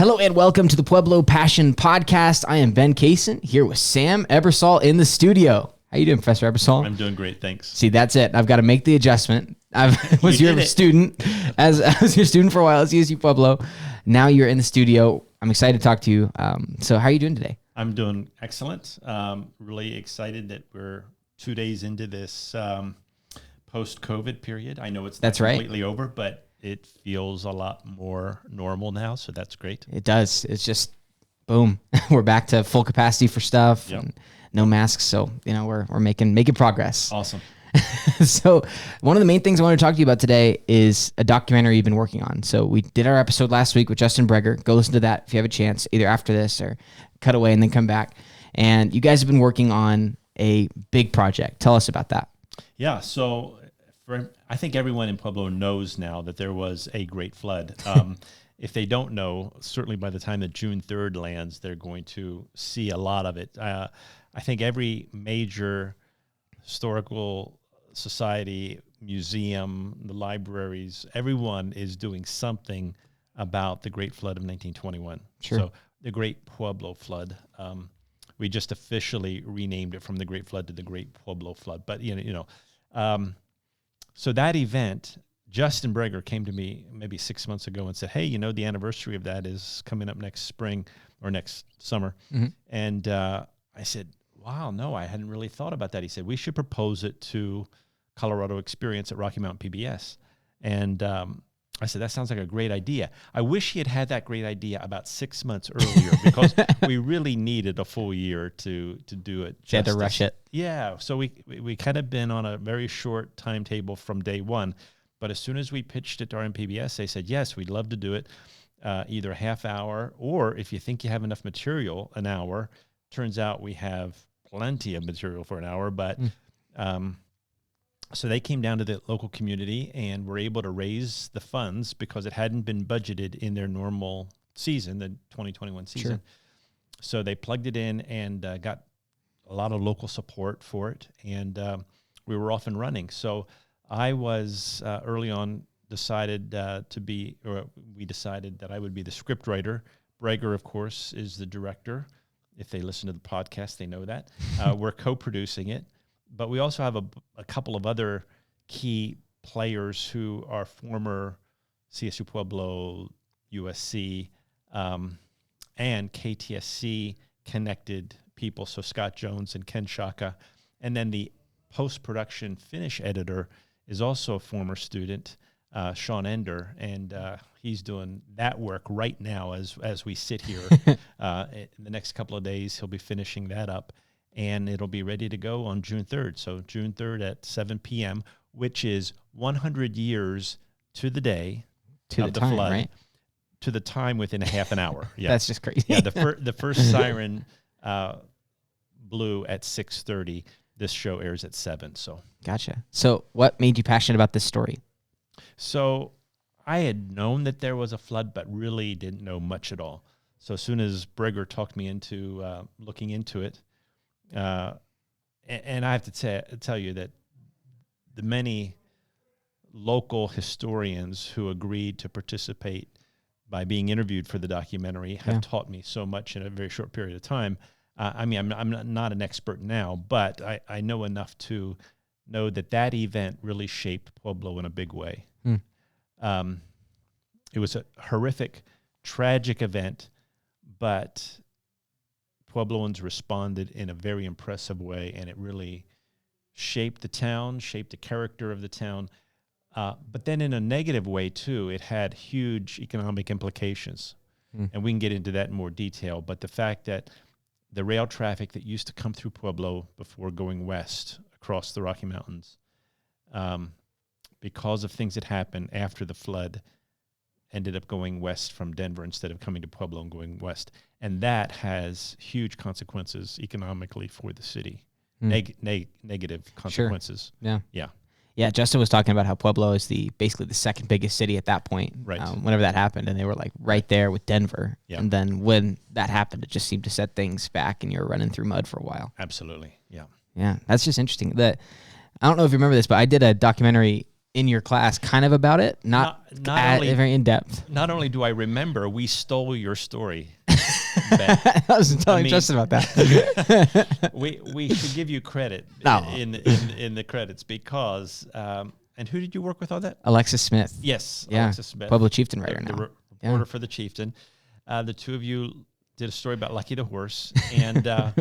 Hello and welcome to the Pueblo Passion podcast. I am Ben Cason here with Sam Ebersole in the studio. How you doing, Professor Ebersole? I'm doing great, thanks. See, that's it. I've got to make the adjustment. I was your student, I was your student for a while at CSU-Pueblo. Now you're in the studio. I'm excited to talk to you. So how are you doing today? I'm doing excellent. Really excited that we're 2 days into this post-COVID period. I know it's not completely over, but it feels a lot more normal now, so that's great. It does. It's just, boom, we're back to full capacity for stuff. Yep. And no masks, so we're making progress. Awesome. So one of the main things I want to talk to you about today is a documentary you've been working on. So we did our episode last week with Justin Breger. Go listen to that if you have a chance, either after this or cut away and then come back. And you guys have been working on a big project. Tell us about that. Yeah, so I think everyone in Pueblo knows now that there was a great flood. If they don't know, certainly by the time that June 3rd lands, they're going to see a lot of it. I think every major historical society, museum, the libraries, everyone is doing something about the Great Flood of 1921. Sure. So the Great Pueblo Flood. We just officially renamed it from the Great Flood to the Great Pueblo Flood. But so that event, Justin Breger came to me maybe 6 months ago and said, hey, the anniversary of that is coming up next spring or next summer. Mm-hmm. And I said, wow, no, I hadn't really thought about that. He said, we should propose it to Colorado Experience at Rocky Mountain PBS. And I said, that sounds like a great idea. I wish he had had that great idea about 6 months earlier because we really needed a full year to do it. You had to rush it. Yeah. So we kind of been on a very short timetable from day one. But as soon as we pitched it to RMPBS, they said, yes, we'd love to do it either a half hour or if you think you have enough material, an hour. Turns out we have plenty of material for an hour, but so they came down to the local community and were able to raise the funds because it hadn't been budgeted in their normal season, the 2021 season. Sure. So they plugged it in and got a lot of local support for it, and we were off and running. So I was early on we decided that I would be the script writer. Breger, of course, is the director. If they listen to the podcast, they know that. We're co-producing it. But we also have a couple of other key players who are former CSU-Pueblo, USC, and KTSC connected people. So Scott Jones and Ken Shaka. And then the post-production finish editor is also a former student, Sean Ender, and he's doing that work right now as we sit here. In the next couple of days, he'll be finishing that up, and it'll be ready to go on June 3rd. So June 3rd at 7 p.m., which is 100 years to the day of the flood, right? To the time within a half an hour. Yeah. That's just crazy. Yeah, the first siren blew at 6:30. This show airs at 7. So gotcha. So what made you passionate about this story? So I had known that there was a flood, but really didn't know much at all. So as soon as Breger talked me into looking into it, and I have to tell you that the many local historians who agreed to participate by being interviewed for the documentary have taught me so much in a very short period of time. I'm not an expert now, but I know enough to know that event really shaped Pueblo in a big way. It was a horrific, tragic event, but Puebloans responded in a very impressive way, and it really shaped the town, shaped the character of the town. But then in a negative way, too, it had huge economic implications. And we can get into that in more detail. But the fact that the rail traffic that used to come through Pueblo before going west across the Rocky Mountains, because of things that happened after the flood, ended up going west from Denver instead of coming to Pueblo and going west. And that has huge consequences economically for the city, negative consequences. Sure. Yeah, Justin was talking about how Pueblo is basically the second biggest city at that point, right? Whenever that happened, and they were like right there with Denver. Yeah. And then when that happened, it just seemed to set things back, and you were running through mud for a while. Absolutely, yeah. Yeah, that's just interesting. I don't know if you remember this, but I did a documentary in your class kind of about it, not only very in depth. Not only do I remember, we stole your story. Ben. I was telling Justin about that. we should give you credit in the credits because and who did you work with on that? Alexis Smith. Yes, yeah. Alexis Smith, Pueblo Chieftain writer now. The reporter for the Chieftain. The two of you did a story about Lucky the horse, and I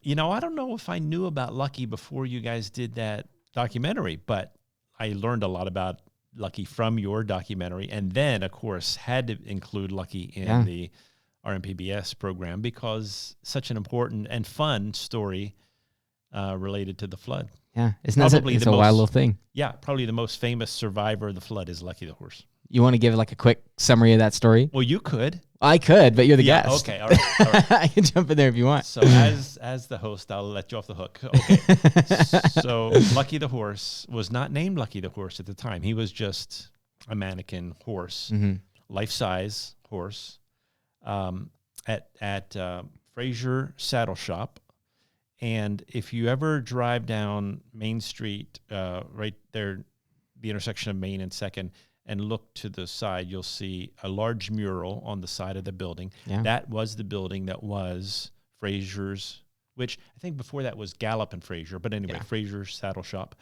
don't know if I knew about Lucky before you guys did that documentary, but I learned a lot about Lucky from your documentary, and then of course had to include Lucky in the RMPBS program because such an important and fun story related to the flood. Yeah, it's a wild little thing. Yeah, probably the most famous survivor of the flood is Lucky the horse. You want to give like a quick summary of that story? Well, you could. I could, but you're the guest. Okay, all right. I can jump in there if you want. So as the host, I'll let you off the hook. Okay. So Lucky the horse was not named Lucky the horse at the time. He was just a mannequin horse, life-size horse, at Fraser Saddle Shop. And if you ever drive down Main Street, right there, the intersection of Main and 2nd, and look to the side, you'll see a large mural on the side of the building. Yeah. That was the building that was Fraser's, which I think before that was Gallup and Fraser, but anyway, Fraser's Saddle Shop.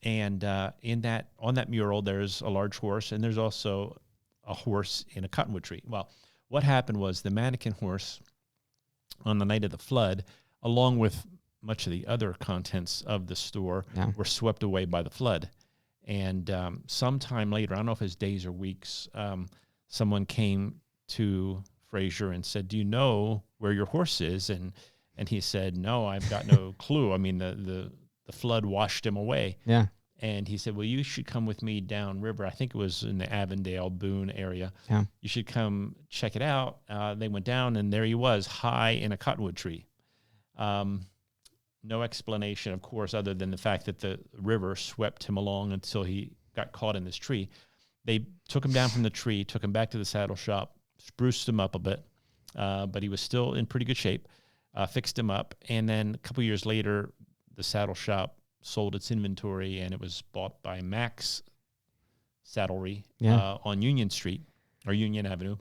And on that mural, there's a large horse, and there's also a horse in a cottonwood tree. Well, what happened was the mannequin horse on the night of the flood, along with much of the other contents of the store, were swept away by the flood. And sometime later, I don't know if it's days or weeks, someone came to Fraser and said, "Do you know where your horse is?" And he said, "No, I've got no clue. I mean, the flood washed him away." Yeah. And he said, "Well, you should come with me downriver." I think it was in the Avondale, Boone area. Yeah. "You should come check it out." They went down, and there he was, high in a cottonwood tree. No explanation, of course, other than the fact that the river swept him along until he got caught in this tree. They took him down from the tree, took him back to the saddle shop, spruced him up a bit, but he was still in pretty good shape, fixed him up. And then a couple years later, the saddle shop sold its inventory, and it was bought by Max Saddlery on Union Street, or Union Avenue.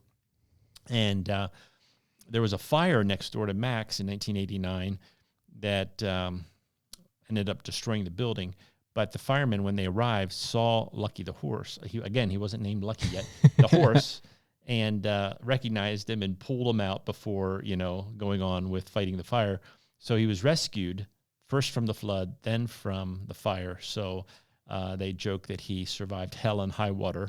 And there was a fire next door to Max in 1989 that ended up destroying the building. But the firemen, when they arrived, saw Lucky the horse. He wasn't named Lucky yet, the horse, and recognized him and pulled him out before, going on with fighting the fire. So he was rescued first from the flood, then from the fire. So they joke that he survived hell and high water.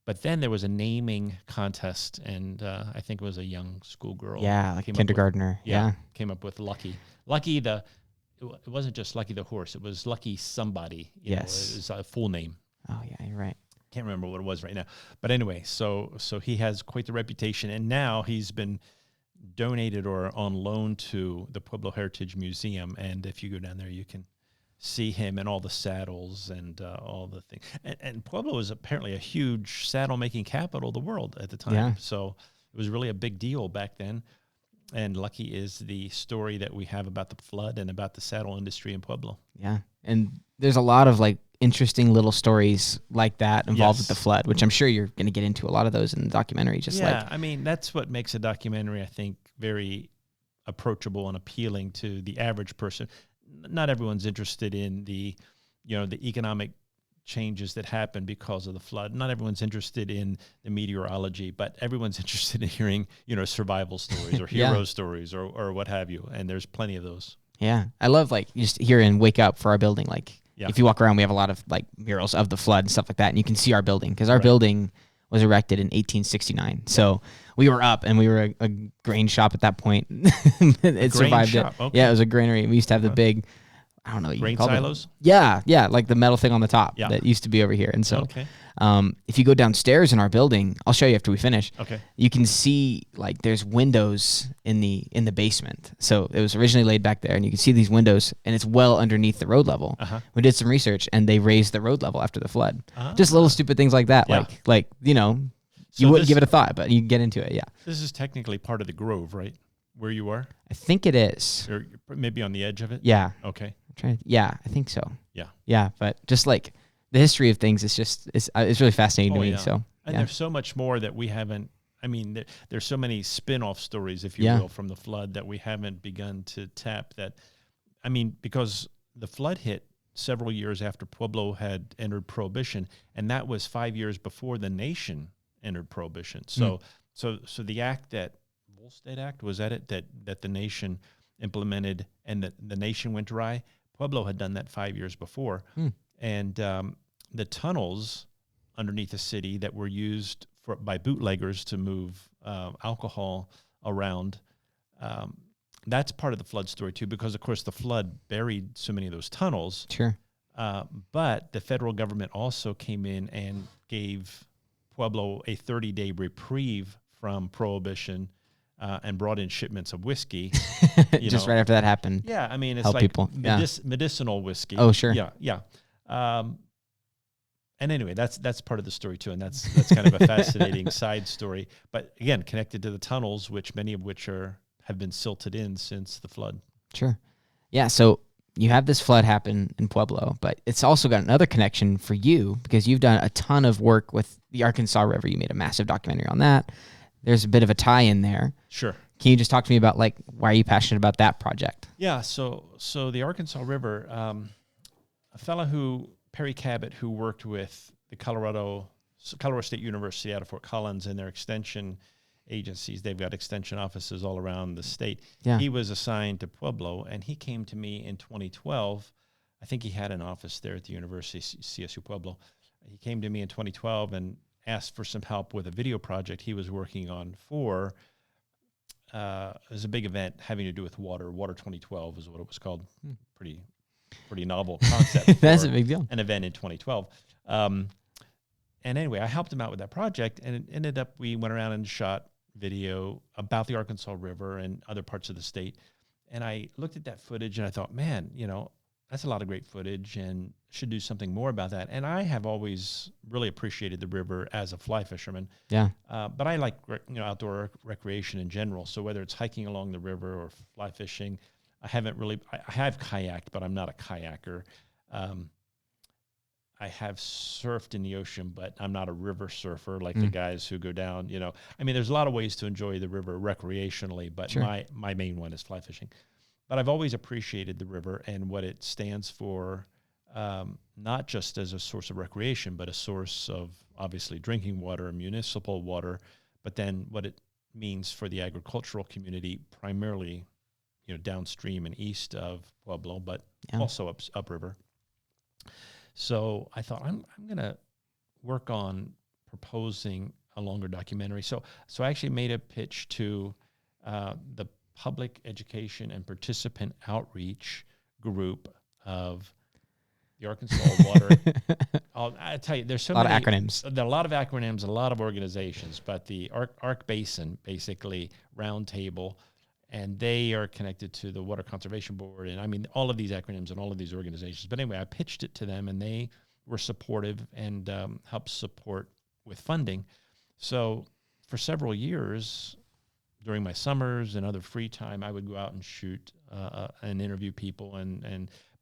But then there was a naming contest, and I think it was a young schoolgirl. Yeah, like a kindergartner. Came up with Lucky. It wasn't just Lucky the horse. It was Lucky somebody. It was a full name. Oh, yeah, you're right. Can't remember what it was right now. But anyway, so he has quite the reputation, and now he's been donated or on loan to the Pueblo Heritage Museum. And if you go down there, you can see him and all the saddles and all the things. And Pueblo was apparently a huge saddle-making capital of the world at the time. Yeah. So it was really a big deal back then. And Lucky is the story that we have about the flood and about the saddle industry in Pueblo. Yeah. And there's a lot of interesting little stories like that involved with the flood, which I'm sure you're going to get into a lot of those in the documentary. I mean, that's what makes a documentary, I think, very approachable and appealing to the average person. Not everyone's interested in the economic changes that happen because of the flood. Not everyone's interested in the meteorology, but everyone's interested in hearing, survival stories or hero stories or what have you. And there's plenty of those. Yeah. I love just here in Wake Up for our building. If you walk around, we have a lot of murals of the flood and stuff like that. And you can see our building because our building was erected in 1869. So we were up, and we were a grain shop at that point. It survived it. Okay. Yeah, it was a granary. We used to have the big, I don't know. Grain silos? Yeah, like the metal thing on the top that used to be over here. And so if you go downstairs in our building, I'll show you after we finish. Okay. You can see there's windows in the basement. So it was originally laid back there, and you can see these windows, and it's well underneath the road level. Uh-huh. We did some research, and they raised the road level after the flood. Just little stupid things like that. Yeah. You wouldn't give it a thought, but you get into it, This is technically part of the Grove, right? Where you are? I think it is. Or maybe on the edge of it? Yeah. Okay. Yeah, I think so. Yeah. Yeah, but just like the history of things is just it's really fascinating to me. Yeah. So and there's so much more that we haven't. I mean, there's so many spin-off stories, if you will, from the flood that we haven't begun to tap. That, I mean, because the flood hit several years after Pueblo had entered Prohibition, and that was 5 years before the nation entered Prohibition. So, so the act that Volstead Act, was that it, that the nation implemented, and that the nation went dry. Pueblo had done that 5 years before, and the tunnels underneath the city that were used by bootleggers to move alcohol around. That's part of the flood story too, because of course the flood buried so many of those tunnels. Sure. But the federal government also came in and gave Pueblo a 30-day reprieve from Prohibition, and brought in shipments of whiskey. Just right after that happened. Yeah, I mean, it's help like people. medicinal whiskey. Oh, sure. Yeah. And anyway, that's part of the story too, and that's kind of a fascinating side story. But again, connected to the tunnels, which many of which have been silted in since the flood. Sure. Yeah. So you have this flood happen in Pueblo, but it's also got another connection for you because you've done a ton of work with the Arkansas River. You made a massive documentary on that. There's a bit of a tie in there. Sure. Can you just talk to me about like why are you passionate about that project? Yeah. So the Arkansas River, a fellow Perry Cabot, who worked with the Colorado State University out of Fort Collins and their extension agencies. They've got extension offices all around the state. Yeah. He was assigned to Pueblo, and he came to me in 2012. I think he had an office there at the university, CSU-Pueblo. He came to me in 2012 and asked for some help with a video project he was working on for, it was a big event having to do with water. Water 2012 is what it was called. Pretty novel concept. That's a big deal. An event in 2012. And anyway, I helped him out with that project, and it ended up, we went around and shot video about the Arkansas River and other parts of the state. And I looked at that footage and I thought, man, that's a lot of great footage and should do something more about that. And I have always really appreciated the river as a fly fisherman. Yeah. But I like, outdoor recreation in general. So whether it's hiking along the river or fly fishing, I have kayaked, but I'm not a kayaker. I have surfed in the ocean, but I'm not a river surfer like the guys who go down, I mean, there's a lot of ways to enjoy the river recreationally, but Sure. my main one is fly fishing. But I've always appreciated the river and what it stands for, not just as a source of recreation, but a source of obviously drinking water, municipal water, but then what it means for the agricultural community, primarily, downstream and east of Pueblo, but also upriver. So I thought I'm going to work on proposing a longer documentary. So I actually made a pitch to the public education and participant outreach group of the Arkansas Water. I tell you, there's so many acronyms. There are a lot of acronyms, a lot of organizations, but the Ark Basin, basically roundtable, and they are connected to the Water Conservation Board. And I mean, all of these acronyms and all of these organizations. But anyway, I pitched it to them and they were supportive and helped support with funding. So for several years, during my summers and other free time, I would go out and shoot and interview people.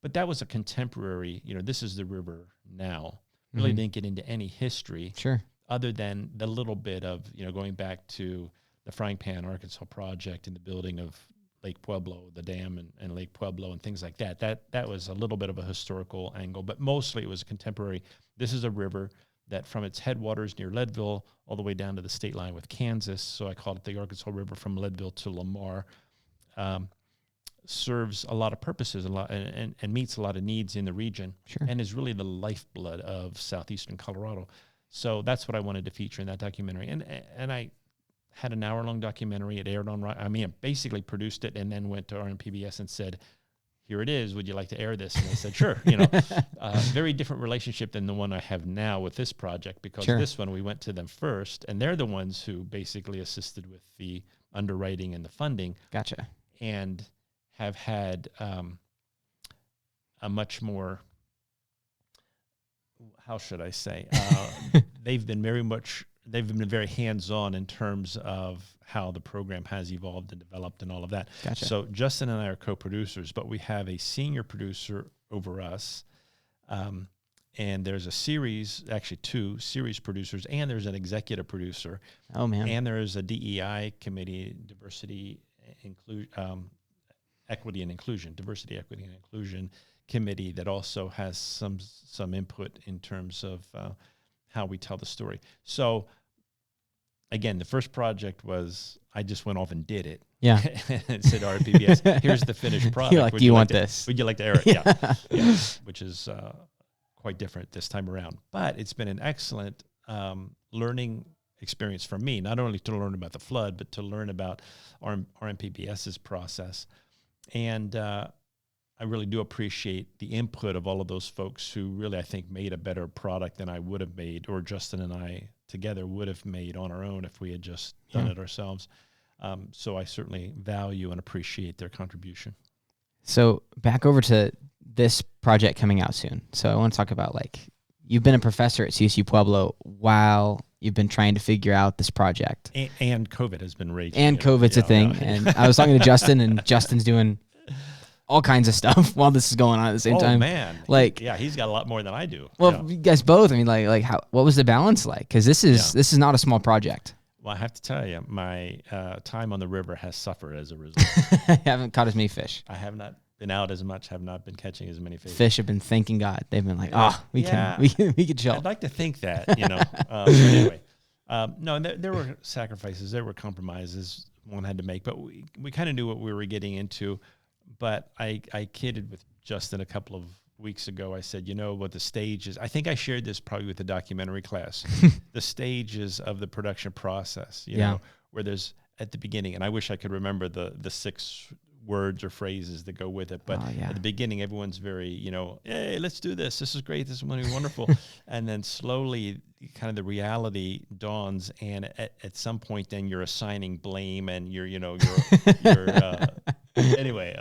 But that was a contemporary, this is the river now. Really didn't get into any history. Sure. Other than the little bit of, going back to the Frying Pan Arkansas project and the building of Lake Pueblo, the dam and Lake Pueblo and things like that. That was a little bit of a historical angle, but mostly it was a contemporary. This is a river that from its headwaters near Leadville all the way down to the state line with Kansas, so I called it the Arkansas River from Leadville to Lamar, serves a lot of purposes and meets a lot of needs in the region. Sure. And is really the lifeblood of southeastern Colorado. So that's what I wanted to feature in that documentary. And I had an hour-long documentary. It aired on, I basically produced it and then went to RMPBS and said, here it is. Would you like to air this? And they said, sure. Very different relationship than the one I have now with this project, because this one, we went to them first, and they're the ones who basically assisted with the underwriting and the funding. Gotcha. And have had a much more, how should I say, they've been very much they've been very hands-on in terms of how the program has evolved and developed and all of that. Gotcha. So Justin and I are co-producers, but we have a senior producer over us. And there's a series, actually 2 series producers, and there's an executive producer. Oh, man. And there's a DEI committee, equity and inclusion, diversity, equity, and inclusion committee that also has some input in terms of how we tell the story. So again, the first project was I just went off and did it. Yeah. And said, RPBS, here's the finished product. You're like, do you want this? Would you like to air it? Yeah. Yeah. Which is quite different this time around. But it's been an excellent learning experience for me, not only to learn about the flood, but to learn about RMPBS's process. And I really do appreciate the input of all of those folks who really, I think, made a better product than I would have made, or Justin and I together would have made on our own if we had just done it ourselves. So I certainly value and appreciate their contribution. So back over to this project coming out soon. So I want to talk about, like, you've been a professor at CSU-Pueblo while you've been trying to figure out this project. And COVID has been raging. And COVID's a thing. Yeah. And I was talking to Justin, and Justin's doing all kinds of stuff while this is going on at the same time. Oh, man. Like, he's got a lot more than I do. Well, you guys both, I mean, like what was the balance like? Because this is not a small project. Well, I have to tell you, my time on the river has suffered as a result. I haven't caught as many fish. I have not been out as much, have not been catching as many fish. Fish have been thanking God. They've been like, we can chill. I'd like to think that, but anyway. No, there were sacrifices, there were compromises one had to make, but we kind of knew what we were getting into. But I kidded with Justin a couple of weeks ago. I said, what the stage is. I think I shared this probably with the documentary class. The stages of the production process, you know, where there's at the beginning, and I wish I could remember the 6 words or phrases that go with it. But at the beginning, everyone's very, hey, let's do this. This is great. This is going to be wonderful. And then slowly kind of the reality dawns. And at some point, then you're assigning blame and you're anyway,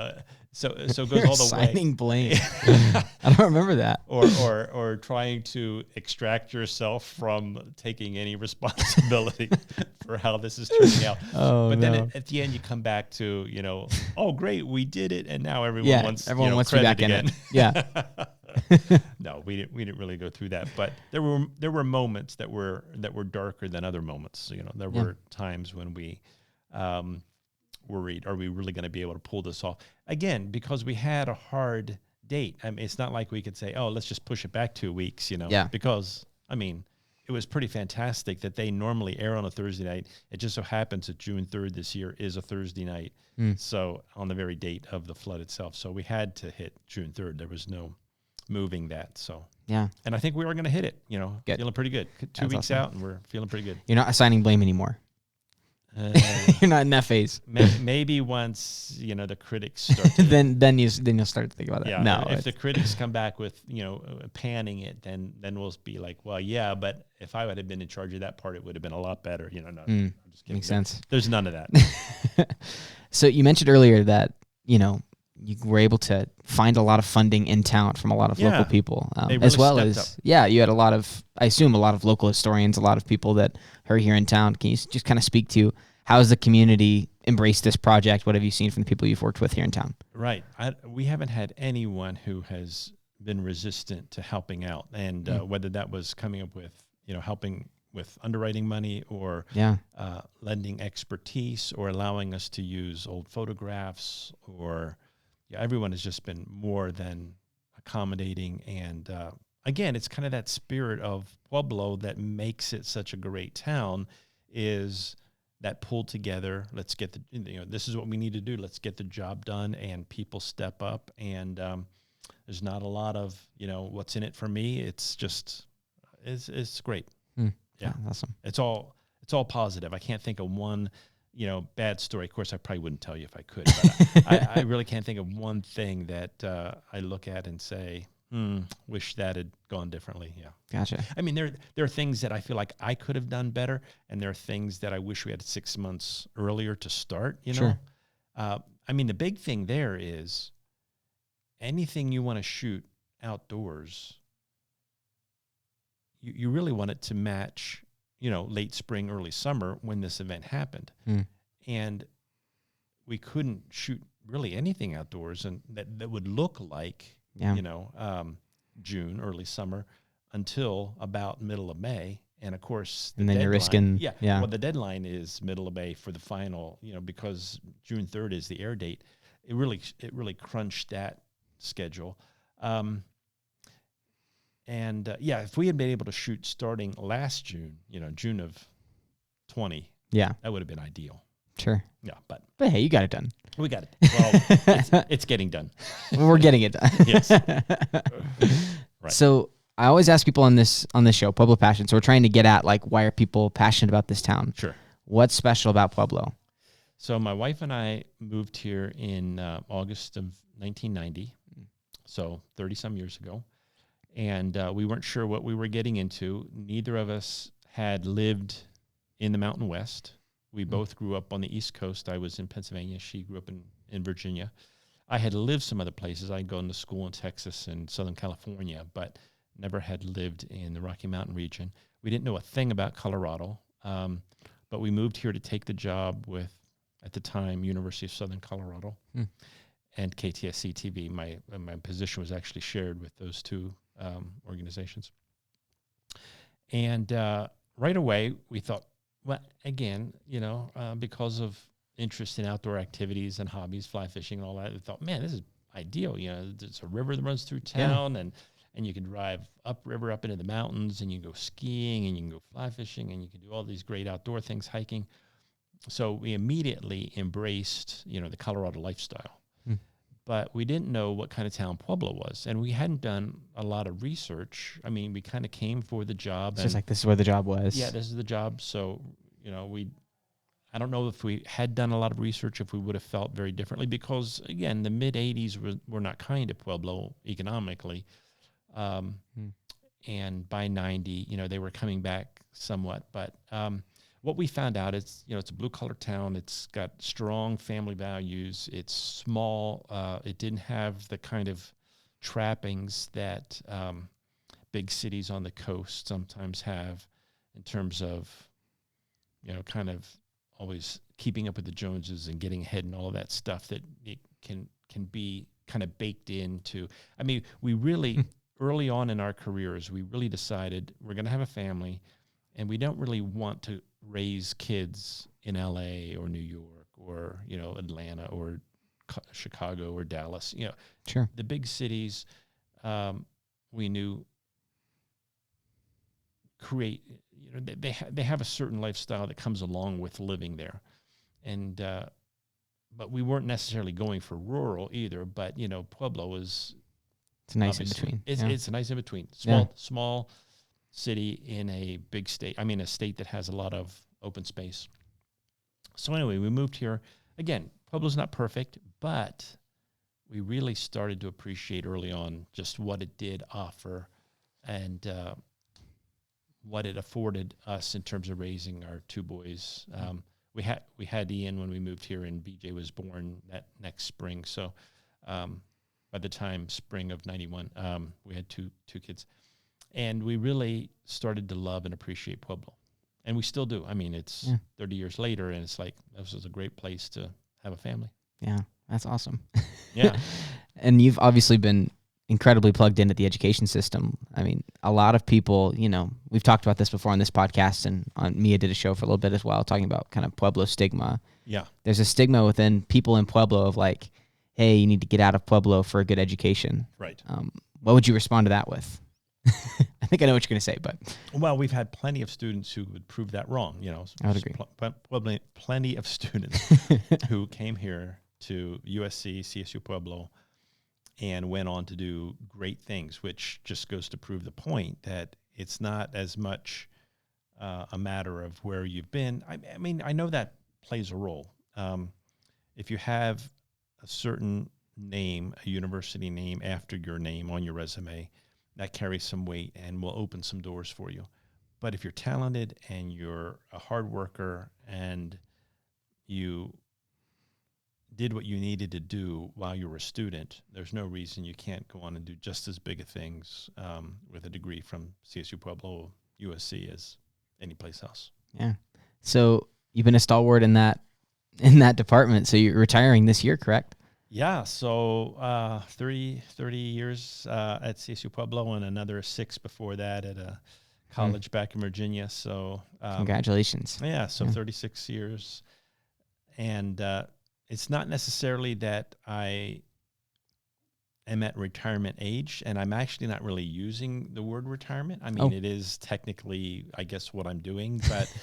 so it goes all the way. Assigning blame. I don't remember that. Or trying to extract yourself from taking any responsibility for how this is turning out. But then at the end, you come back to, oh, great, we did it, and now everyone wants to be back in it. Yeah. No, we didn't really go through that, but there were moments that were darker than other moments. There were times when we worried, are we really going to be able to pull this off? Again, because we had a hard date. I mean, it's not like we could say, oh, let's just push it back 2 weeks, because, I mean, it was pretty fantastic that they normally air on a Thursday night. It just so happens that June 3rd this year is a Thursday night. So on the very date of the flood itself. So we had to hit June 3rd. There was no moving that. So, and I think we were going to hit it, feeling pretty good. 2 weeks out and we're feeling pretty good. You're not assigning blame anymore. You're not in that phase. Maybe once the critics start. then you'll start to think about it. Yeah. No, if the critics come back with panning it, then we'll be like, well, yeah, but if I would have been in charge of that part, it would have been a lot better. No, I'm just kidding. Makes sense. There's none of that. So you mentioned earlier that you were able to find a lot of funding in town from a lot of local people, really as well as up. you had a lot of, I assume, a lot of local historians, a lot of people that are here in town. Can you just kind of speak to how has the community embraced this project? What have you seen from the people you've worked with here in town? Right. We haven't had anyone who has been resistant to helping out, and whether that was coming up with helping with underwriting money or lending expertise or allowing us to use old photographs or everyone has just been more than accommodating. And again, it's kind of that spirit of Pueblo that makes it such a great town, is that pull together. Let's get this is what we need to do. Let's get the job done, and people step up. And there's not a lot of what's in it for me. It's just it's great. Yeah, awesome. It's all positive. I can't think of one bad story. Of course, I probably wouldn't tell you if I could, but I really can't think of one thing that I look at and say, wish that had gone differently. Yeah. Gotcha. I mean, there are things that I feel like I could have done better, and there are things that I wish we had 6 months earlier to start, Sure. I mean, the big thing there is anything you want to shoot outdoors, you really want it to match late spring, early summer when this event happened. And we couldn't shoot really anything outdoors and that would look like, June, early summer until about middle of May. And of course, and then you're risking, well, the deadline is middle of May for the final, because June 3rd is the air date. It really crunched that schedule. If we had been able to shoot starting last June, June of 20, that would have been ideal. Sure. Yeah, but hey, you got it done. We got it. Well, it's getting done. We're getting it done. Yes. Right. So I always ask people on this show, Pueblo Passion. So we're trying to get at why are people passionate about this town? Sure. What's special about Pueblo? So my wife and I moved here in August of 1990, so 30-some years ago. And we weren't sure what we were getting into. Neither of us had lived in the Mountain West. We both grew up on the East Coast. I was in Pennsylvania. She grew up in Virginia. I had lived some other places. I'd gone to school in Texas and Southern California, but never had lived in the Rocky Mountain region. We didn't know a thing about Colorado, but we moved here to take the job with, at the time, University of Southern Colorado and KTSC-TV. My position was actually shared with those two organizations. And right away, we thought, well, again, because of interest in outdoor activities and hobbies, fly fishing and all that, we thought, man, this is ideal. There's a river that runs through town, and you can drive upriver up into the mountains, and you can go skiing, and you can go fly fishing, and you can do all these great outdoor things, hiking. So we immediately embraced, the Colorado lifestyle. But we didn't know what kind of town Pueblo was, and we hadn't done a lot of research. I mean, we kind of came for the job. It's just this is where the job was. Yeah, this is the job. So, I don't know if we had done a lot of research, if we would have felt very differently, because, again, the mid-'80s were not kind to Pueblo economically. And by 90, they were coming back somewhat. But what we found out is, it's a blue-collar town. It's got strong family values. It's small. It didn't have the kind of trappings that big cities on the coast sometimes have in terms of, kind of always keeping up with the Joneses and getting ahead and all of that stuff that it can be kind of baked into. I mean, we really, early on in our careers, we really decided we're going to have a family, and we don't really want to raise kids in LA or New York or, Atlanta or Chicago or Dallas. Sure. The big cities, we knew create, they have a certain lifestyle that comes along with living there. And, but we weren't necessarily going for rural either, but, Pueblo is, it's a nice in between. It's a nice in between. Small city in a big state. I mean, a state that has a lot of open space. So anyway, we moved here. Again, Pueblo's not perfect, but we really started to appreciate early on just what it did offer and what it afforded us in terms of raising our two boys. We had Ian when we moved here, and BJ was born that next spring. So by the time spring of 91, we had two kids. And we really started to love and appreciate Pueblo. And we still do. I mean, it's 30 years later, and it's like, this was a great place to have a family. Yeah, that's awesome. Yeah. And you've obviously been incredibly plugged in at the education system. I mean, a lot of people, we've talked about this before on this podcast, and Mia did a show for a little bit as well, talking about kind of Pueblo stigma. Yeah. There's a stigma within people in Pueblo of hey, you need to get out of Pueblo for a good education. Right. What would you respond to that with? I think I know what you're going to say, but. Well, we've had plenty of students who would prove that wrong. I would agree. Plenty of students who came here to USC, CSU Pueblo, and went on to do great things, which just goes to prove the point that it's not as much a matter of where you've been. I mean, I know that plays a role. If you have a certain name, a university name after your name on your resume, that carries some weight and will open some doors for you. But if you're talented and you're a hard worker and you did what you needed to do while you were a student, there's no reason you can't go on and do just as big of things with a degree from CSU Pueblo, USC, as any place else. Yeah. So you've been a stalwart in that department. So you're retiring this year, correct? Yeah. So 30 years at CSU-Pueblo and another 6 before that at a college back in Virginia. So congratulations. Yeah. So 36 years. And it's not necessarily that I am at retirement age, and I'm actually not really using the word retirement. I mean, it is technically, I guess, what I'm doing, but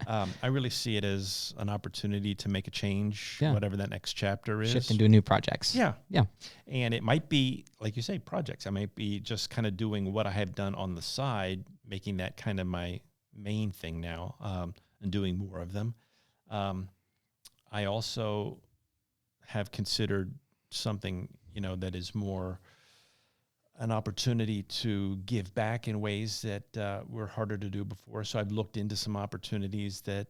I really see it as an opportunity to make a change, whatever that next chapter is. Shift into new projects. Yeah. Yeah. And it might be, like you say, projects. I might be just kind of doing what I have done on the side, making that kind of my main thing now, and doing more of them. I also have considered something, that is more an opportunity to give back in ways that were harder to do before. So I've looked into some opportunities that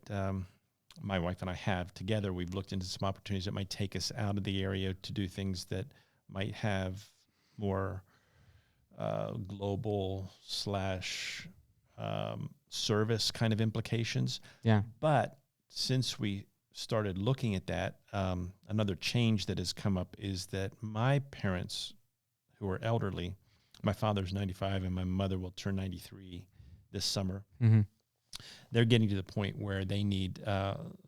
my wife and I have together. We've looked into some opportunities that might take us out of the area to do things that might have more global / service kind of implications. Yeah. But since we started looking at that, another change that has come up is that my parents, who are elderly, my father's 95 and my mother will turn 93 this summer. Mm-hmm. They're getting to the point where they need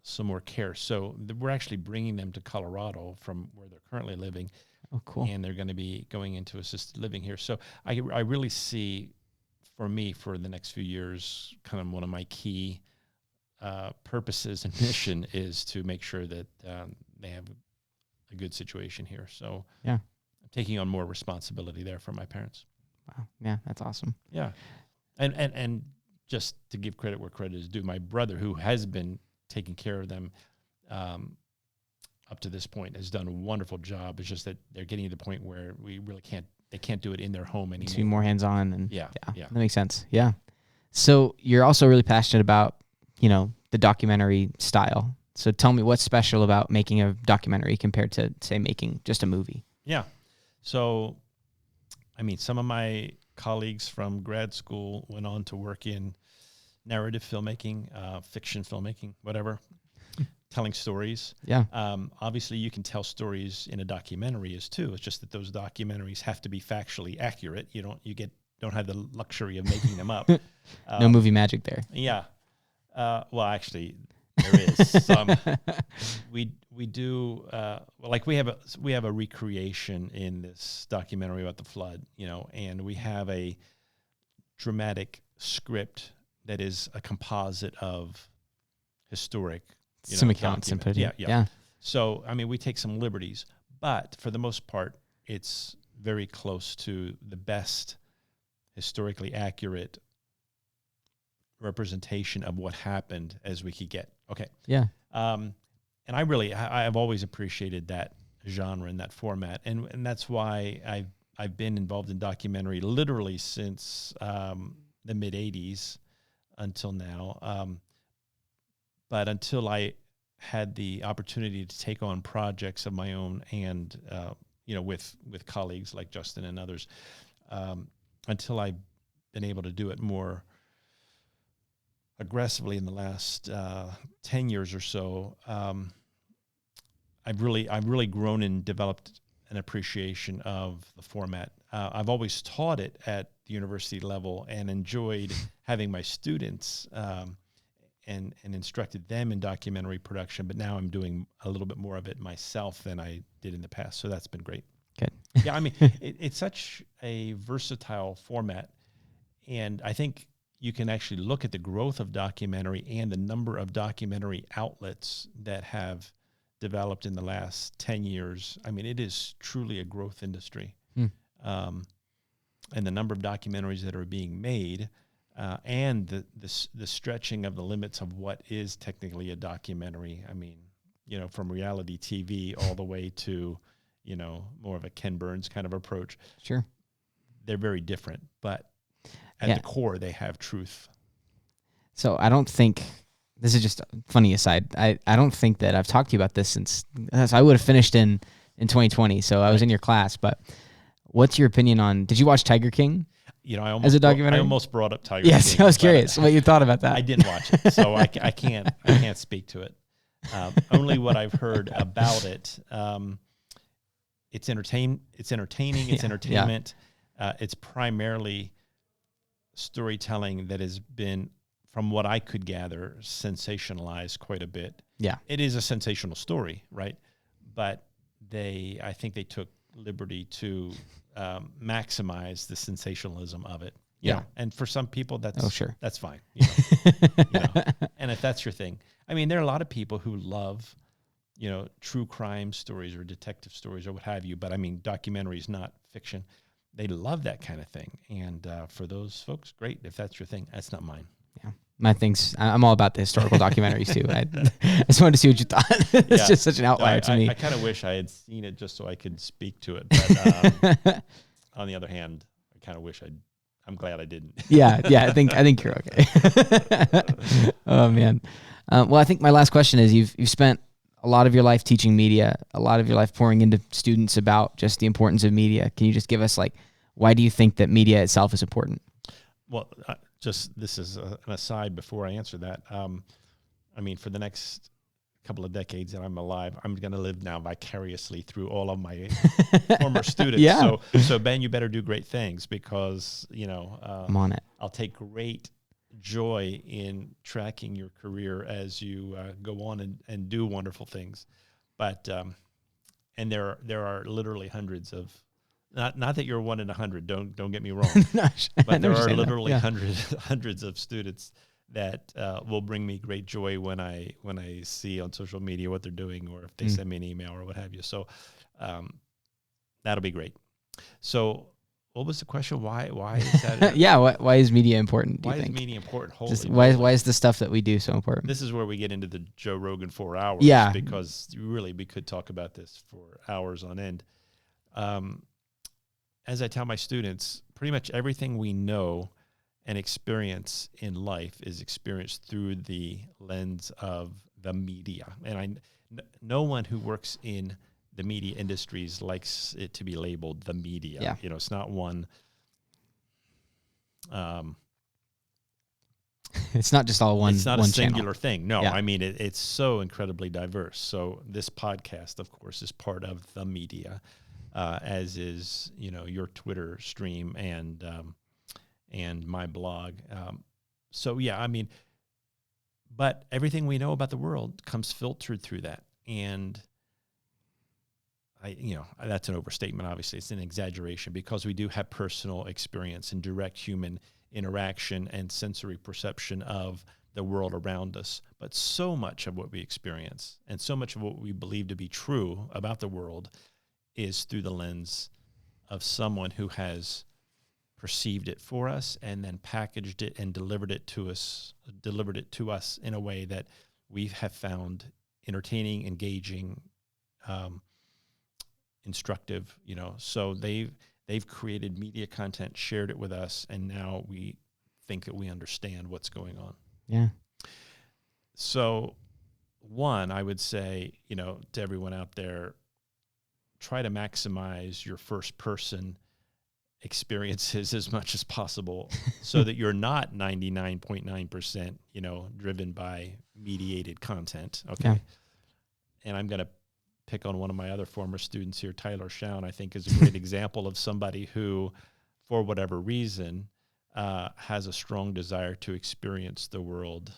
some more care. So we're actually bringing them to Colorado from where they're currently living. Oh, cool. And they're going to be going into assisted living here. So I really see, for me, for the next few years, kind of one of my key purposes and mission is to make sure that they have a good situation here. So yeah, I'm taking on more responsibility there for my parents. Wow. Yeah, that's awesome. Yeah. And just to give credit where credit is due, my brother, who has been taking care of them up to this point, has done a wonderful job. It's just that they're getting to the point where they can't do it in their home anymore. To be more hands-on. And yeah, that makes sense. Yeah. So you're also really passionate about, the documentary style. So tell me what's special about making a documentary compared to, say, making just a movie. Yeah. So, I mean, some of my colleagues from grad school went on to work in narrative filmmaking, fiction filmmaking, whatever, telling stories. Yeah. Obviously, you can tell stories in a documentary as too. It's just that those documentaries have to be factually accurate. You don't have the luxury of making them up. No movie magic there. Yeah. Well, actually, there is some. We do like we have a recreation in this documentary about the flood, and we have a dramatic script that is a composite of historic, some accounts and put it. Yeah. So I mean, we take some liberties, but for the most part, it's very close to the best historically accurate representation of what happened as we could get. Okay. Yeah. And I've always appreciated that genre and that format. And that's why I've been involved in documentary literally since the mid 80s until now. But until I had the opportunity to take on projects of my own and, with colleagues like Justin and others, until I've been able to do it more aggressively in the last 10 years or so, I've really grown and developed an appreciation of the format. I've always taught it at the university level and enjoyed having my students and instructed them in documentary production, but now I'm doing a little bit more of it myself than I did in the past. So that's been great. Good. Yeah, I mean, it's such a versatile format, and I think you can actually look at the growth of documentary and the number of documentary outlets that have developed in the last 10 years. I mean, it is truly a growth industry. And the number of documentaries that are being made and the stretching of the limits of what is technically a documentary. I mean, from reality TV all the way to, more of a Ken Burns kind of approach. Sure. They're very different, but at the core, they have truth. So I don't think, this is just a funny aside, I don't think that I've talked to you about this since I would have finished in 2020, so I was in your class, but What's your opinion on? Did you watch Tiger King? You know, I documentary? almost brought up Tiger Yes, King. I was curious what you thought about that. I didn't watch it, so I can't speak to it. Only what I've heard about it. It's entertaining. It's entertainment. It's primarily storytelling that has been, from what I could gather, sensationalized quite a bit. Yeah, it is a sensational story, right? But I think they took liberty to maximize the sensationalism of it. You know, and for some people, that's fine. You know, and if that's your thing, I mean, there are a lot of people who love, true crime stories or detective stories or what have you. But I mean, documentaries, not fiction. They love that kind of thing. And for those folks, great. If that's your thing, that's not mine. Yeah. My thing's, I'm all about the historical documentaries too. I just wanted to see what you thought. It's just such an outlier to me. I kind of wish I had seen it just so I could speak to it. But on the other hand, I kind of wish I'm glad I didn't. yeah. I think you're okay. Oh man. Well, I think my last question is you've spent a lot of your life teaching media, a lot of your life pouring into students about just the importance of media. Can you just give us why do you think that media itself is important? Well, this is an aside before I answer that. I mean, for the next couple of decades that I'm alive, I'm going to live now vicariously through all of my former students. Yeah. So Ben, you better do great things because, I'm on it. I'll take great joy in tracking your career as you go on and do wonderful things. But, and there are literally hundreds of, not that you're 1 in 100. Don't get me wrong. But there are literally hundreds of students that will bring me great joy when I see on social media what they're doing, or if they send me an email or what have you. So that'll be great. So what was the question? Why is that? Why is media important? Why is media important? Why is the stuff that we do so important? This is where we get into the Joe Rogan 4 hours. Yeah, because really we could talk about this for hours on end. As I tell my students, pretty much everything we know and experience in life is experienced through the lens of the media. And no one who works in the media industries likes it to be labeled the media. Yeah. It's not one. It's not just all one. It's not one a singular channel. thing. No, Yeah. I mean it's so incredibly diverse. So this podcast, of course, is part of the media. As is, your Twitter stream and my blog. So yeah, I mean, but everything we know about the world comes filtered through that. And that's an overstatement. Obviously, it's an exaggeration because we do have personal experience and direct human interaction and sensory perception of the world around us. But so much of what we experience and so much of what we believe to be true about the world is through the lens of someone who has perceived it for us and then packaged it and delivered it to us in a way that we have found entertaining, engaging, instructive, so they've created media content, shared it with us, and now we think that we understand what's going on. Yeah. So one, I would say, to everyone out there, try to maximize your first person experiences as much as possible so that you're not 99.9%, driven by mediated content. Okay. Yeah. And I'm going to pick on one of my other former students here, Tyler Schown, I think is a great example of somebody who, for whatever reason, has a strong desire to experience the world.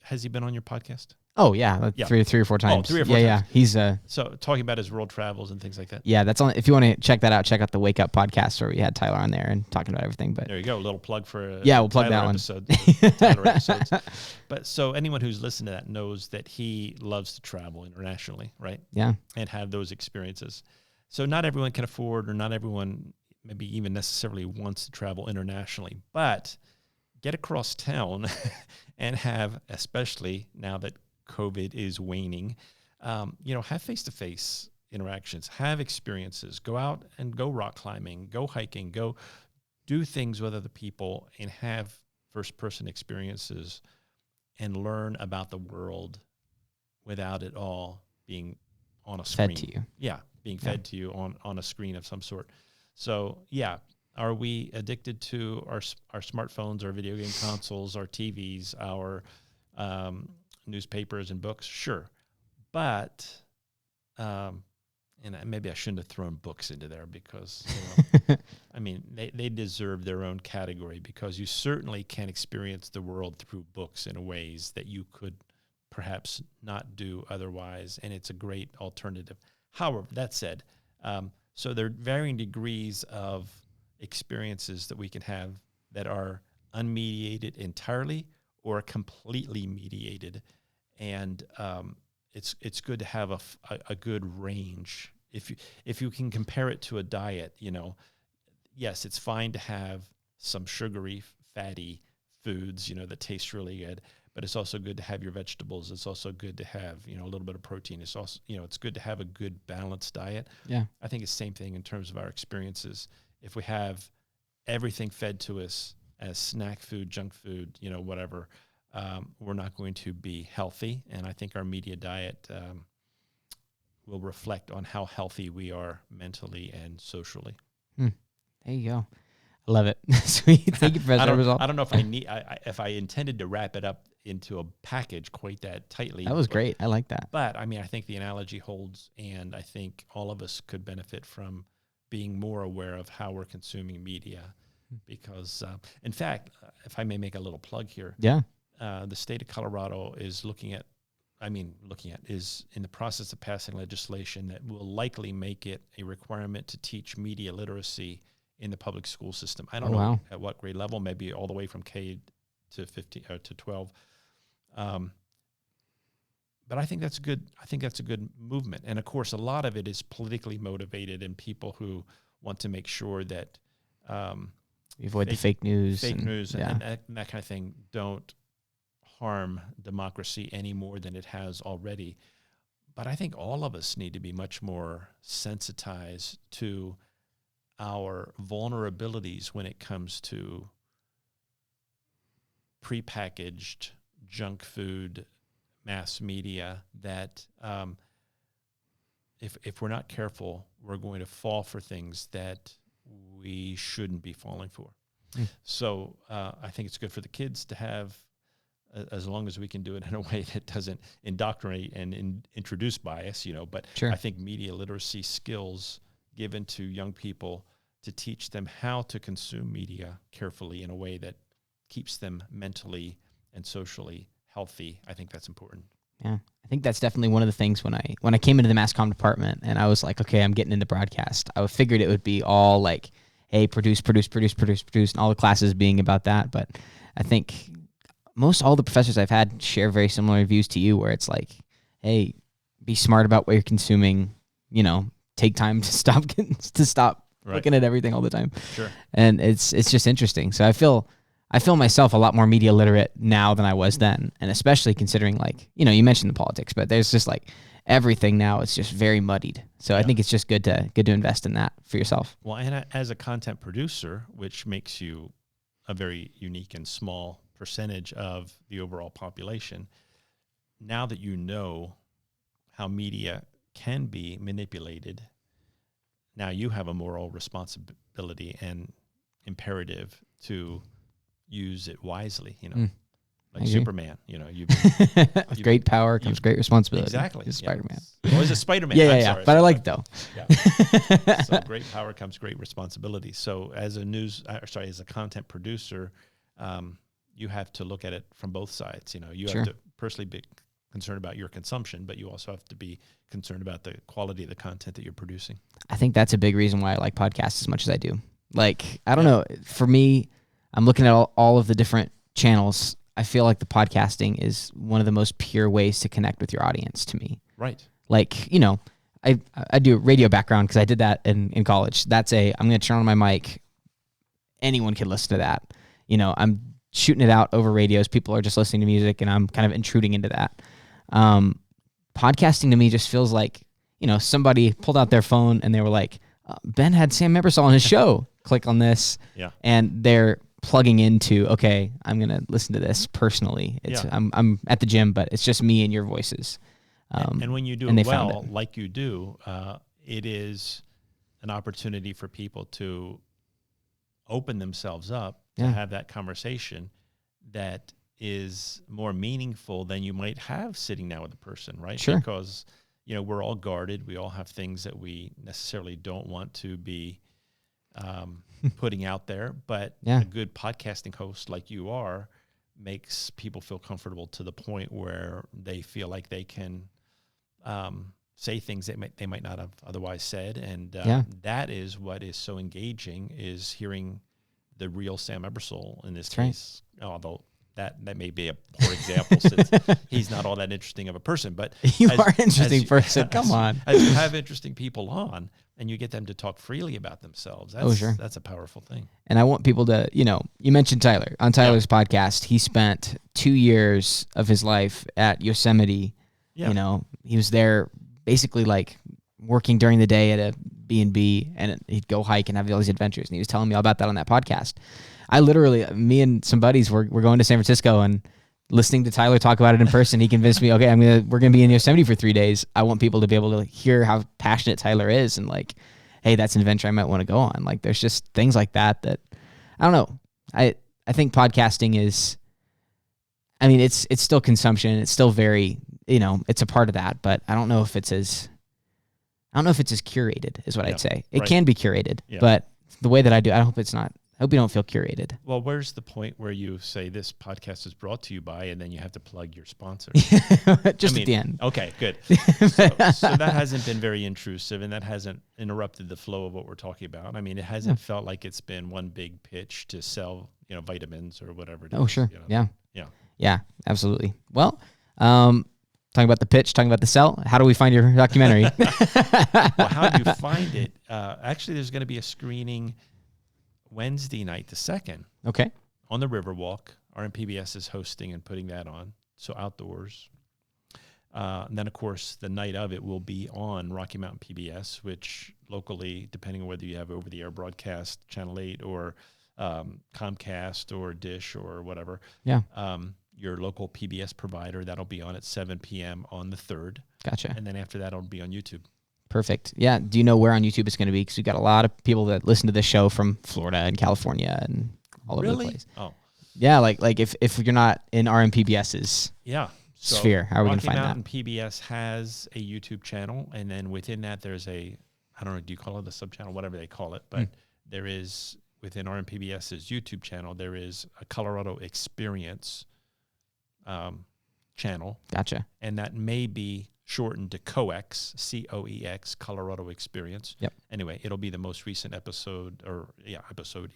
Has he been on your podcast? Oh yeah, three or four times. 3 or 4 times. Yeah. He's so talking about his world travels and things like that. Yeah, that's on. If you want to check that out, check out the Wake Up podcast where we had Tyler on there and talking about everything. But there you go, a little plug for we'll plug Tyler that episode, one. Tyler episodes. But so anyone who's listened to that knows that he loves to travel internationally, right? Yeah, and have those experiences. So not everyone can afford, or not everyone maybe even necessarily wants to travel internationally, but get across town and have, especially now that COVID is waning, have face-to-face interactions, have experiences, go out and go rock climbing, go hiking, go do things with other people and have first-person experiences and learn about the world without it all being on a screen. Fed to you. Yeah, being fed to you on a screen of some sort. So yeah, are we addicted to our smartphones, our video game consoles, our TVs, our newspapers and books? Sure, but and maybe I shouldn't have thrown books into there because, I mean, they deserve their own category, because you certainly can experience the world through books in ways that you could perhaps not do otherwise, and it's a great alternative. However, that said, so there are varying degrees of experiences that we can have that are unmediated entirely or completely mediated, and it's good to have a good range. If you can compare it to a diet, yes, it's fine to have some sugary, fatty foods, that taste really good, but it's also good to have your vegetables. It's also good to have, a little bit of protein. It's also, it's good to have a good balanced diet. Yeah. I think it's the same thing in terms of our experiences. If we have everything fed to us as snack food, junk food, whatever, we're not going to be healthy. And I think our media diet will reflect on how healthy we are mentally and socially. There you go. I love it. Sweet. Thank you, Professor Ebersole. I don't know if if I intended to wrap it up into a package quite that tightly. That was great. I like that. But I mean, I think the analogy holds, and I think all of us could benefit from being more aware of how we're consuming media. Because, in fact, if I may make a little plug here, yeah, the state of Colorado is is in the process of passing legislation that will likely make it a requirement to teach media literacy in the public school system. I don't know at what grade level, maybe all the way from K to 15 or to 12. But I think that's good. I think that's a good movement. And of course, a lot of it is politically motivated, and people who want to make sure that you avoid the fake news, and that kind of thing don't harm democracy any more than it has already. But I think all of us need to be much more sensitized to our vulnerabilities when it comes to prepackaged junk food, mass media, that if we're not careful, we're going to fall for things that we shouldn't be falling for. So I think it's good for the kids to have, as long as we can do it in a way that doesn't indoctrinate and introduce bias, but sure. I think media literacy skills given to young people to teach them how to consume media carefully in a way that keeps them mentally and socially healthy. I think that's important. Yeah, I think that's definitely one of the things when I came into the mass comm department and I was like, okay, I'm getting into broadcast. I figured it would be all like, hey, produce, and all the classes being about that. But I think most all the professors I've had share very similar views to you, where it's like, hey, be smart about what you're consuming. Take time to stop right. looking at everything all the time. Sure. And it's just interesting. So I feel myself a lot more media literate now than I was then, and especially considering, like, you mentioned the politics, but there's just like everything now. It's just very muddied. So I think it's just good to invest in that for yourself. Well, and as a content producer, which makes you a very unique and small percentage of the overall population, now that you know how media can be manipulated, now you have a moral responsibility and imperative to use it wisely, like Superman, with great power comes great responsibility. Exactly. He's Spider-Man. Well, he's a Spider-Man. Yeah. Sorry, but I like it though. Yeah. So great power comes great responsibility. So as a content producer, you have to look at it from both sides. You sure. have to personally be concerned about your consumption, but you also have to be concerned about the quality of the content that you're producing. I think that's a big reason why I like podcasts as much as I do. Like, I don't know, for me, I'm looking at all of the different channels. I feel like the podcasting is one of the most pure ways to connect with your audience to me. Right. Like, I do a radio background because I did that in college. I'm going to turn on my mic. Anyone can listen to that. I'm shooting it out over radios. People are just listening to music, and I'm kind of intruding into that. Podcasting to me just feels like, somebody pulled out their phone and they were like, Ben had Sam Ebersole on his show. Click on this. Yeah. And they're plugging into, okay, I'm going to listen to this personally. I'm at the gym, but it's just me and your voices. And when you do it well, like you do, it is an opportunity for people to open themselves up to Yeah. have that conversation that is more meaningful than you might have sitting down with a person, right? Sure. Because, we're all guarded. We all have things that we necessarily don't want to be putting out there. But Yeah. a good podcasting host like you are makes people feel comfortable to the point where they feel like they can say things that they might not have otherwise said. And that is what is so engaging, is hearing the real Sam Ebersole in this case, although that may be a poor example since he's not all that interesting of a person. But you are an interesting person. Come on. As you have interesting people on and you get them to talk freely about themselves, that's a powerful thing. And I want people to, you mentioned Tyler. On Tyler's podcast, he spent 2 years of his life at Yosemite. Yeah. He was there basically like working during the day at a B&B, and he'd go hike and have all these adventures. And he was telling me all about that on that podcast. Me and some buddies were going to San Francisco and listening to Tyler talk about it in person. He convinced me, okay, we're going to be in Yosemite for 3 days. I want people to be able to hear how passionate Tyler is, and like, hey, that's an adventure I might want to go on. Like, there's just things like that I don't know. I think podcasting is, it's still consumption. It's still very, it's a part of that, but I don't know if it's as curated is what I'd say. It can be curated, but the way that I do, I hope it's not. I hope you don't feel curated. Well, where's the point where you say this podcast is brought to you by, and then you have to plug your sponsor? At the end. Okay, good. So that hasn't been very intrusive, and that hasn't interrupted the flow of what we're talking about. It hasn't felt like it's been one big pitch to sell, vitamins or whatever it is. Oh, sure. Yeah. Yeah, absolutely. Well, talking about the pitch, talking about the sell, how do we find your documentary? Well, how do you find it? Actually, there's going to be a screening Wednesday night, the 2nd. Okay. On the Riverwalk. RMPBS is hosting and putting that on, so outdoors. And then, of course, the night of it will be on Rocky Mountain PBS, which locally, depending on whether you have over-the-air broadcast, Channel 8 or Comcast or Dish or whatever, your local PBS provider, that'll be on at 7 p.m. on the 3rd. Gotcha. And then after that, it'll be on YouTube. Perfect. Yeah. Do you know where on YouTube it's going to be? Because we've got a lot of people that listen to this show from Florida and California and all over the place. Oh. Yeah, like if you're not in RMPBS's sphere, how are we going to find that? Rocky Mountain PBS has a YouTube channel, and then within that there's I don't know, do you call it a sub-channel, whatever they call it, but there is, within RMPBS's YouTube channel, there is a Colorado Experience channel. Gotcha. And that may be shortened to COEX, COEX, Colorado Experience. Yep. Anyway, it'll be the most recent episode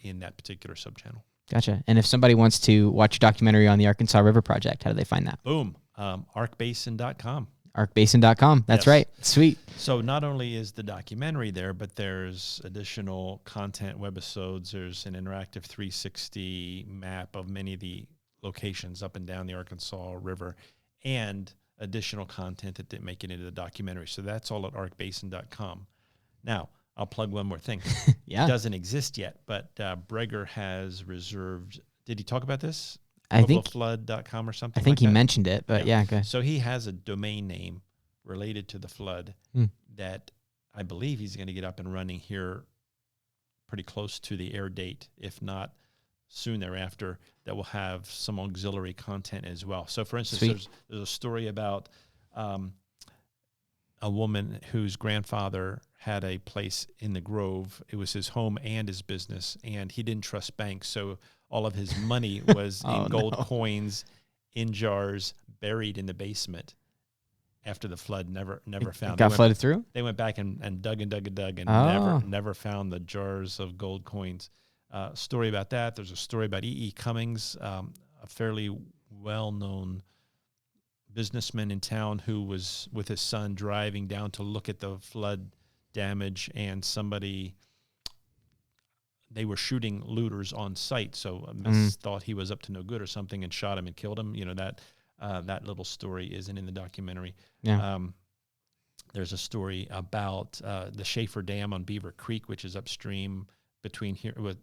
in that particular sub-channel. Gotcha. And if somebody wants to watch your documentary on the Arkansas River Project, how do they find that? Boom. Arcbasin.com. Arcbasin.com. That's right. Sweet. So not only is the documentary there, but there's additional content, webisodes. There's an interactive 360 map of many of the locations up and down the Arkansas River, and additional content that didn't make it into the documentary. So that's all at arcbasin.com. Now, I'll plug one more thing. Yeah. It doesn't exist yet, but Breger has reserved. Did he talk about this? I think flood.com or something. I think he mentioned it, but yeah, go ahead. So he has a domain name related to the flood that I believe he's going to get up and running here pretty close to the air date, if not soon thereafter, that will have some auxiliary content as well. So, for instance, there's a story about a woman whose grandfather had a place in the Grove. It was his home and his business, and he didn't trust banks, so all of his money was in gold coins in jars buried in the basement after the flood. Never found. Got flooded through? They went back and dug and never found the jars of gold coins. Story about that. There's a story about E.E. Cummings, a fairly well-known businessman in town who was with his son driving down to look at the flood damage, and they were shooting looters on site. So thought he was up to no good or something and shot him and killed him. That little story isn't in the documentary. Yeah. There's a story about the Schaefer Dam on Beaver Creek, which is upstream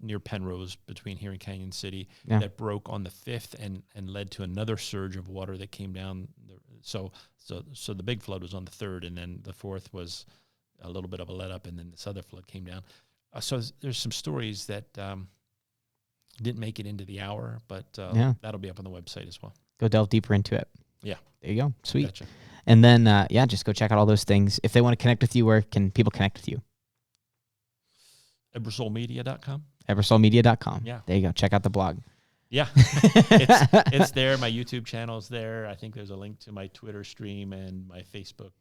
near Penrose, between here and Canyon City, that broke on the 5th and led to another surge of water that came down. So the big flood was on the 3rd, and then the 4th was a little bit of a let up, and then this other flood came down. So there's some stories that didn't make it into the hour, but that'll be up on the website as well. Go delve deeper into it. Yeah. There you go. Sweet. Gotcha. And then, just go check out all those things. If they want to connect with you, where can people connect with you? Ebersolemedia.com. Ebersolemedia.com. Yeah. There you go. Check out the blog. Yeah. it's there. My YouTube channel's there. I think there's a link to my Twitter stream and my Facebook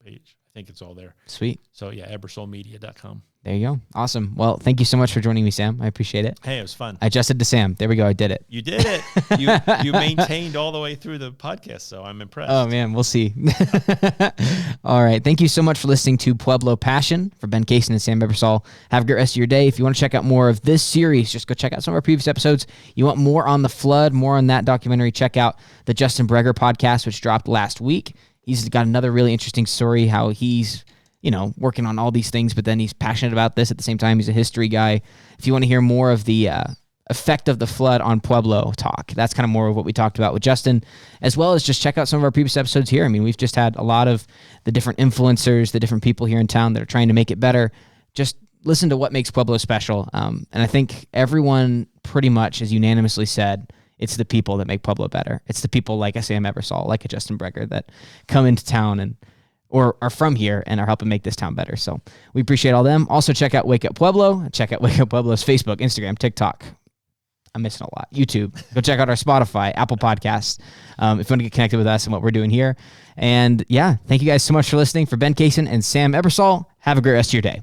page. I think it's all there. Sweet. So, Ebersolemedia.com. There you go. Awesome. Well, thank you so much for joining me, Sam. I appreciate it. Hey, it was fun. I adjusted to Sam. There we go. I did it. You did it. You maintained all the way through the podcast, so I'm impressed. Oh, man. We'll see. All right. Thank you so much for listening to Pueblo Passion. For Ben Cason and Sam Ebersole, have a great rest of your day. If you want to check out more of this series, just go check out some of our previous episodes. You want more on the flood, more on that documentary, check out the Justin Breger podcast, which dropped last week. He's got another really interesting story, how he's working on all these things, but then he's passionate about this at the same time. He's a history guy. If you want to hear more of the effect of the flood on Pueblo talk, that's kind of more of what we talked about with Justin, as well as just check out some of our previous episodes here. I mean, we've just had a lot of the different influencers, the different people here in town that are trying to make it better. Just listen to what makes Pueblo special. And I think everyone pretty much has unanimously said it's the people that make Pueblo better. It's the people like a Sam Ebersole, like a Justin Breger, that come into town or are from here and are helping make this town better. So we appreciate all them. Also, check out Wake Up Pueblo. Check out Wake Up Pueblo's Facebook, Instagram, TikTok. I'm missing a lot. YouTube. Go check out our Spotify, Apple Podcasts, if you want to get connected with us and what we're doing here. And thank you guys so much for listening. For Ben Cason and Sam Ebersole, have a great rest of your day.